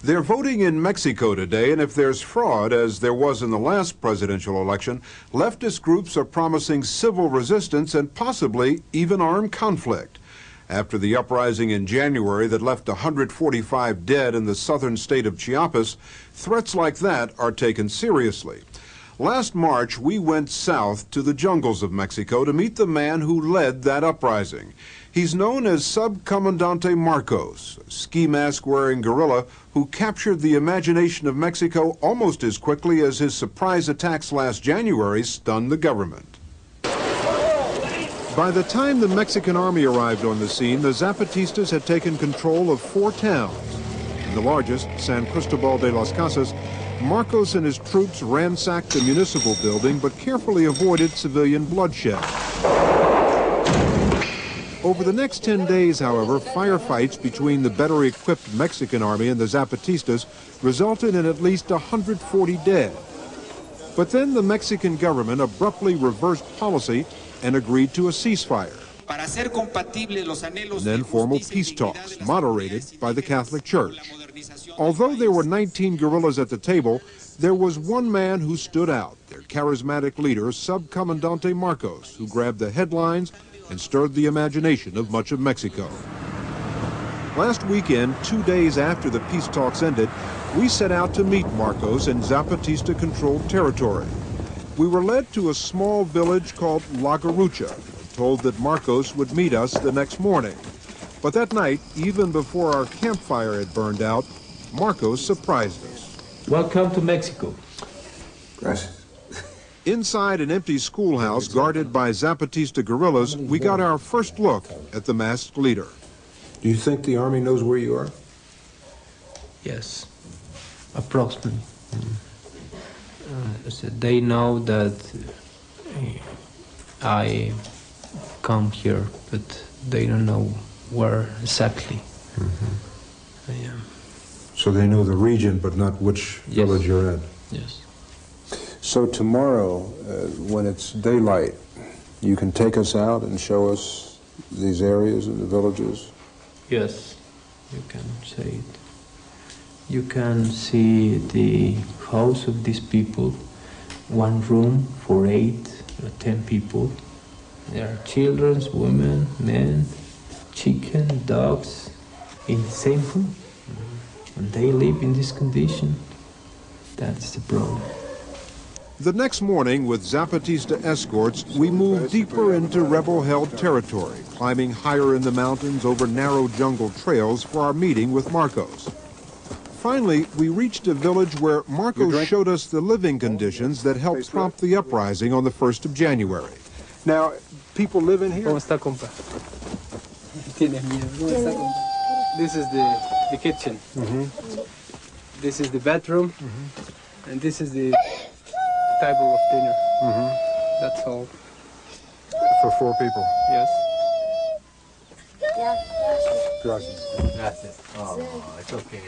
They're voting in Mexico today, and if there's fraud, as there was in the last presidential election, leftist groups are promising civil resistance and possibly even armed conflict. After the uprising in January that left 145 dead in the southern state of Chiapas, threats like that are taken seriously. Last March, we went south to the jungles of Mexico to meet the man who led that uprising. He's known as Subcomandante Marcos, a ski mask-wearing guerrilla who captured the imagination of Mexico almost as quickly as his surprise attacks last January stunned the government. By the time the Mexican army arrived on the scene, the Zapatistas had taken control of 4 towns. In the largest, San Cristobal de las Casas, Marcos and his troops ransacked the municipal building but carefully avoided civilian bloodshed. Over the next 10 days, however, firefights between the better-equipped Mexican army and the Zapatistas resulted in at least 140 dead. But then the Mexican government abruptly reversed policy and agreed to a ceasefire. And then formal peace talks, moderated by the Catholic Church. Although there were 19 guerrillas at the table, there was one man who stood out, their charismatic leader, Subcomandante Marcos, who grabbed the headlines and stirred the imagination of much of Mexico. Last weekend, 2 days after the peace talks ended, we set out to meet Marcos in Zapatista-controlled territory. We were led to a small village called La Garucha, told that Marcos would meet us the next morning. But that night, even before our campfire had burned out, Marcos surprised us. Welcome to Mexico. Gracias. Inside an empty schoolhouse guarded by Zapatista guerrillas, we got our first look at the masked leader. Do you think the army knows where you are? Yes, approximately. So they know that I come here, but they don't know where exactly I am. So they know the region, but not which village you're in? Yes. So tomorrow, when it's daylight, you can take us out and show us these areas and the villages? Yes, you can say it. You can see the house of these people, one room for 8 or 10 people. There are children, women, men, chicken, dogs in the same room. When they live in this condition, that's the problem. The next morning, with Zapatista escorts, we moved deeper into rebel-held territory, climbing higher in the mountains over narrow jungle trails for our meeting with Marcos. Finally, we reached a village where Marcos showed us the living conditions that helped prompt the uprising on the 1st of January. Now, people live in here? ¿Cómo está, compa? Tiene miedo. ¿Cómo está, compa? This is the kitchen. This is the bedroom. And this is the table of dinner. That's all. For 4 people? Yes. Gracias. Gracias. Oh, it's okay.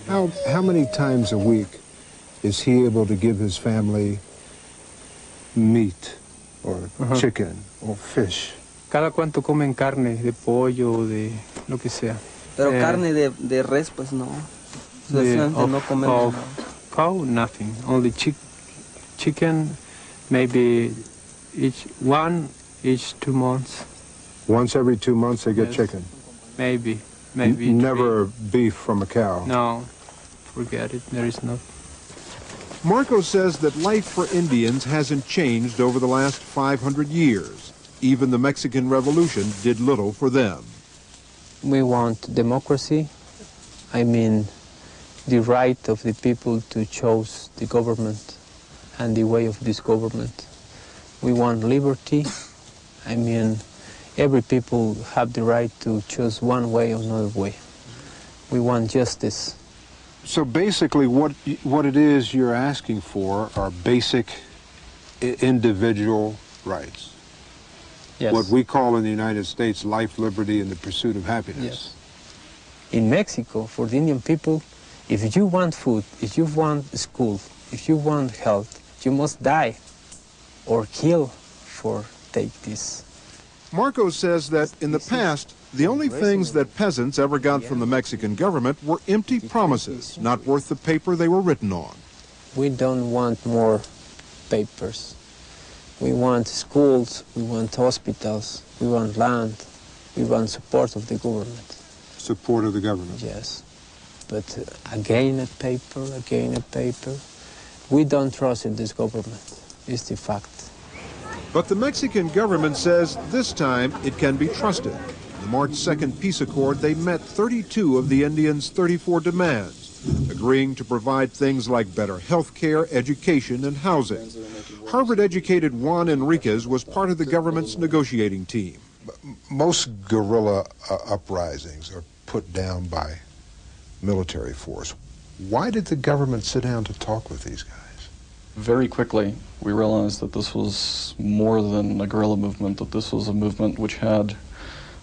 How many times a week is he able to give his family meat or chicken or fish? Cada cuánto comen carne, de pollo, de lo que sea. Pero carne de res, pues no. No comemos. Cow, nothing. Only chicken, maybe each 2 months. Once every 2 months they get chicken? Maybe. Never beef from a cow? No, forget it. There is no. Marcos says that life for Indians hasn't changed over the last 500 years. Even the Mexican Revolution did little for them. We want democracy. I mean, the right of the people to choose the government and the way of this government. We want liberty. I mean, every people have the right to choose one way or another way. We want justice. So basically what it is you're asking for are basic individual rights. Yes. What we call in the United States life, liberty, and the pursuit of happiness. Yes. In Mexico, for the Indian people, if you want food, if you want school, if you want health, you must die or kill for take this. Marcos says that in the past, the only things that peasants ever got from the Mexican government were empty promises, not worth the paper they were written on. We don't want more papers. We want schools, we want hospitals, we want land, we want support of the government. Support of the government? Yes. But again a paper, we don't trust in this government. It's the fact. But the Mexican government says this time it can be trusted. In the March 2nd peace accord, they met 32 of the Indians' 34 demands, agreeing to provide things like better health care, education, and housing. Harvard-educated Juan Enriquez was part of the government's negotiating team. Most guerrilla uprisings are put down by military force. Why did the government sit down to talk with these guys? Very quickly, we realized that this was more than a guerrilla movement, that this was a movement which had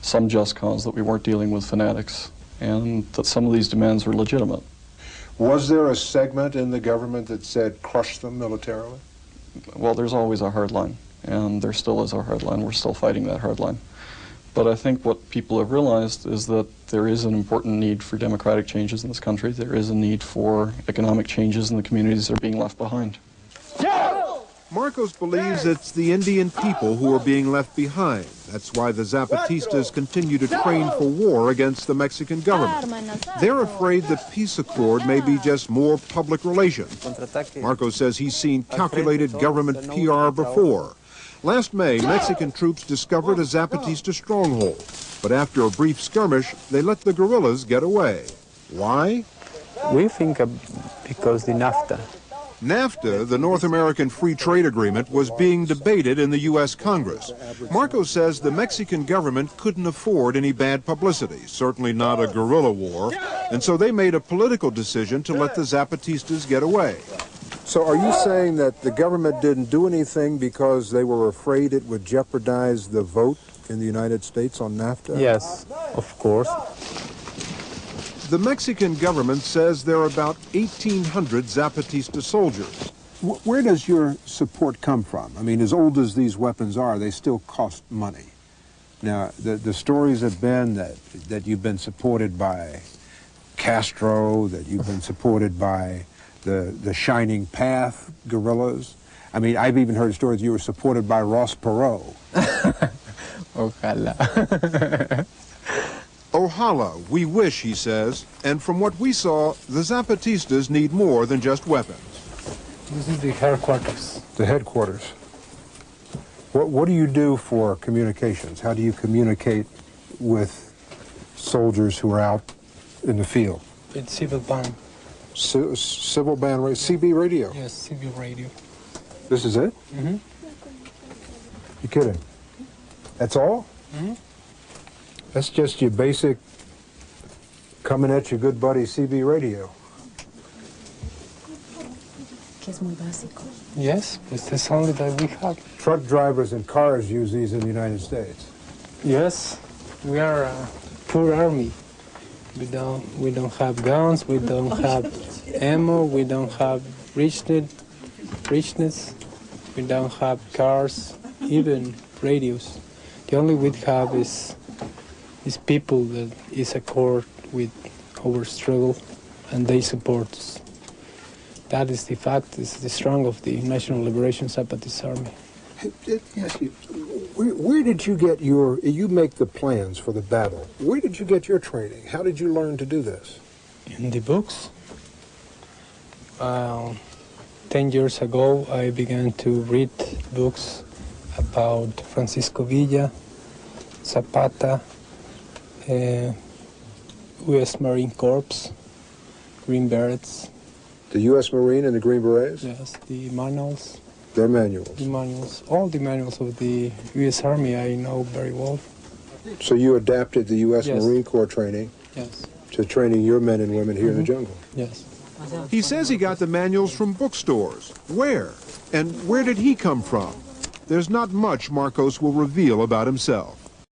some just cause, that we weren't dealing with fanatics, and that some of these demands were legitimate. Was there a segment in the government that said, crush them militarily? Well, there's always a hard line, and there still is a hard line. We're still fighting that hard line. But I think what people have realized is that there is an important need for democratic changes in this country. There is a need for economic changes in the communities that are being left behind. Marcos believes it's the Indian people who are being left behind. That's why the Zapatistas continue to train for war against the Mexican government. They're afraid the peace accord may be just more public relations. Marcos says he's seen calculated government PR before. Last May, Mexican troops discovered a Zapatista stronghold, but after a brief skirmish, they let the guerrillas get away. Why? We think because the NAFTA. NAFTA, the North American Free Trade Agreement, was being debated in the U.S. Congress. Marcos says the Mexican government couldn't afford any bad publicity, certainly not a guerrilla war, and so they made a political decision to let the Zapatistas get away. So are you saying that the government didn't do anything because they were afraid it would jeopardize the vote in the United States on NAFTA? Yes, of course. The Mexican government says there are about 1,800 Zapatista soldiers. Where does your support come from? I mean, as old as these weapons are, they still cost money. Now, the stories have been that you've been supported by Castro, that you've been supported by the Shining Path guerrillas. I mean, I've even heard stories you were supported by Ross Perot. Ojalá. Ojalá, we wish, he says, and from what we saw, the Zapatistas need more than just weapons. This is the headquarters. The headquarters. What do you do for communications? How do you communicate with soldiers who are out in the field? It's civil band. Civil band radio? CB radio? Yes, civil radio. This is it? Mm-hmm. You kidding? That's all? Mm-hmm. That's just your basic coming at your good buddy CB radio. Yes, it's the only that we have. Truck drivers and cars use these in the United States. Yes, we are a poor army. We don't have guns, we don't have ammo, we don't have richness, we don't have cars, even radios. The only we have is people that is accord with our struggle, and they support us. That is the fact, is the strength of the National Liberation Zapatist Army. Yes, where did you get you make the plans for the battle. Where did you get your training? How did you learn to do this? In the books. 10 years ago, I began to read books about Francisco Villa, Zapata, U.S. Marine Corps, Green Berets. The U.S. Marine and the Green Berets? Yes, the manuals. Their manuals? The manuals. All the manuals of the U.S. Army I know very well. So you adapted the U.S. Yes. Marine Corps training Yes. to training your men and women here in the jungle? Yes. He says he got the manuals from bookstores. Where? And where did he come from? There's not much Marcos will reveal about himself.